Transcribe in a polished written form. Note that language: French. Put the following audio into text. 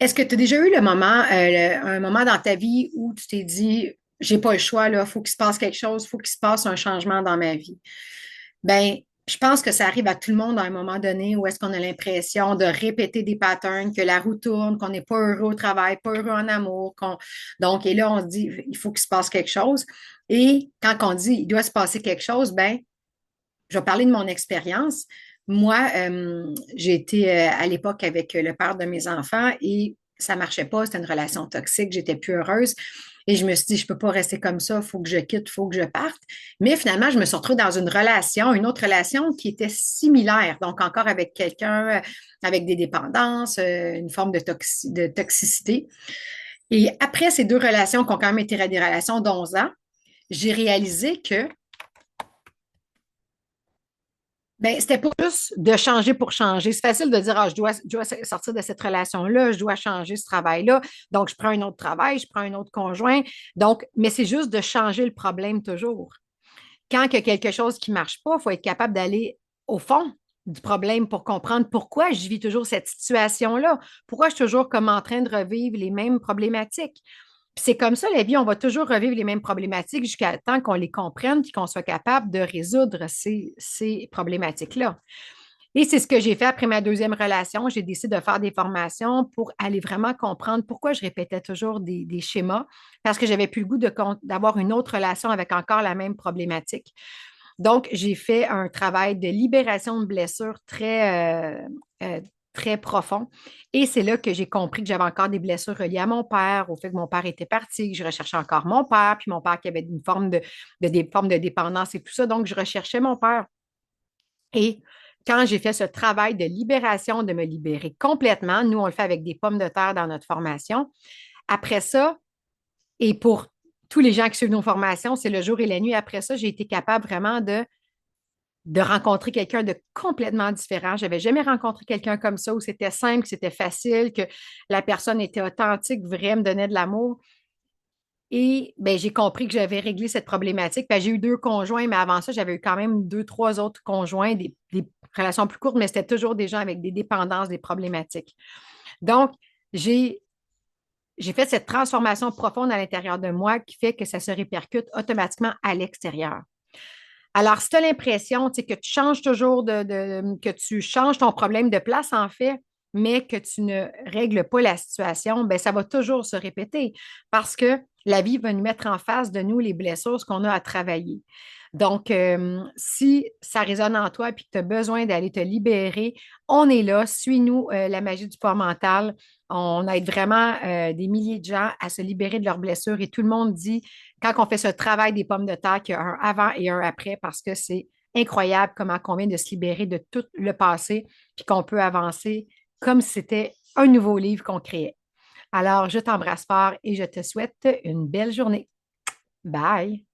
Est-ce que tu as déjà eu le moment, un moment dans ta vie où tu t'es dit, j'ai pas le choix, là, faut qu'il se passe quelque chose, faut qu'il se passe un changement dans ma vie? Ben, je pense que ça arrive à tout le monde à un moment donné où est-ce qu'on a l'impression de répéter des patterns, que la roue tourne, qu'on n'est pas heureux au travail, pas heureux en amour, donc, et là, on se dit, il faut qu'il se passe quelque chose. Et quand on dit, il doit se passer quelque chose, ben, je vais parler de mon expérience. Moi, j'ai été à l'époque avec le père de mes enfants et ça marchait pas, c'était une relation toxique, j'étais plus heureuse. Et je me suis dit, je peux pas rester comme ça, il faut que je quitte, il faut que je parte. Mais finalement, je me suis retrouvée dans une relation, une autre relation qui était similaire, donc encore avec quelqu'un avec des dépendances, une forme de toxicité. Et après ces deux relations qui ont quand même été des relations d'11 ans, j'ai réalisé que ben, c'était pas juste de changer pour changer. C'est facile de dire, ah, je dois sortir de cette relation-là, je dois changer ce travail-là. Donc, je prends un autre travail, je prends un autre conjoint. Donc, mais c'est juste de changer le problème toujours. Quand il y a quelque chose qui ne marche pas, il faut être capable d'aller au fond du problème pour comprendre pourquoi je vis toujours cette situation-là, pourquoi je suis toujours comme en train de revivre les mêmes problématiques. Puis c'est comme ça, la vie, on va toujours revivre les mêmes problématiques jusqu'à temps qu'on les comprenne et qu'on soit capable de résoudre ces problématiques-là. Et c'est ce que j'ai fait après ma deuxième relation. J'ai décidé de faire des formations pour aller vraiment comprendre pourquoi je répétais toujours des schémas, parce que j'avais plus le goût d'avoir une autre relation avec encore la même problématique. Donc, j'ai fait un travail de libération de blessures très profond. Et c'est là que j'ai compris que j'avais encore des blessures reliées à mon père, au fait que mon père était parti, que je recherchais encore mon père, puis mon père qui avait une forme des formes de dépendance et tout ça. Donc, je recherchais mon père. Et quand j'ai fait ce travail de libération, de me libérer complètement, nous, on le fait avec des pommes de terre dans notre formation. Après ça, et pour tous les gens qui suivent nos formations, c'est le jour et la nuit. Après ça, j'ai été capable vraiment de rencontrer quelqu'un de complètement différent. Je n'avais jamais rencontré quelqu'un comme ça où c'était simple, que c'était facile, que la personne était authentique, vraie, me donnait de l'amour. Et ben, j'ai compris que j'avais réglé cette problématique. Ben, j'ai eu deux conjoints, mais avant ça, j'avais eu quand même deux, trois autres conjoints, des relations plus courtes, mais c'était toujours des gens avec des dépendances, des problématiques. Donc, j'ai, j'ai fait cette transformation profonde à l'intérieur de moi qui fait que ça se répercute automatiquement à l'extérieur. Alors, si tu as l'impression que tu changes toujours que tu changes ton problème de place, en fait, mais que tu ne règles pas la situation, ben, ça va toujours se répéter parce que la vie va nous mettre en face de nous les blessures, ce qu'on a à travailler. Donc, si ça résonne en toi et que tu as besoin d'aller te libérer, on est là. Suis-nous, la magie du poids mental. On aide vraiment des milliers de gens à se libérer de leurs blessures et tout le monde dit quand on fait ce travail des pommes de terre qu'il y a un avant et un après parce que c'est incroyable comment on vient de se libérer de tout le passé puis qu'on peut avancer comme si c'était un nouveau livre qu'on créait. Alors, je t'embrasse fort et je te souhaite une belle journée. Bye!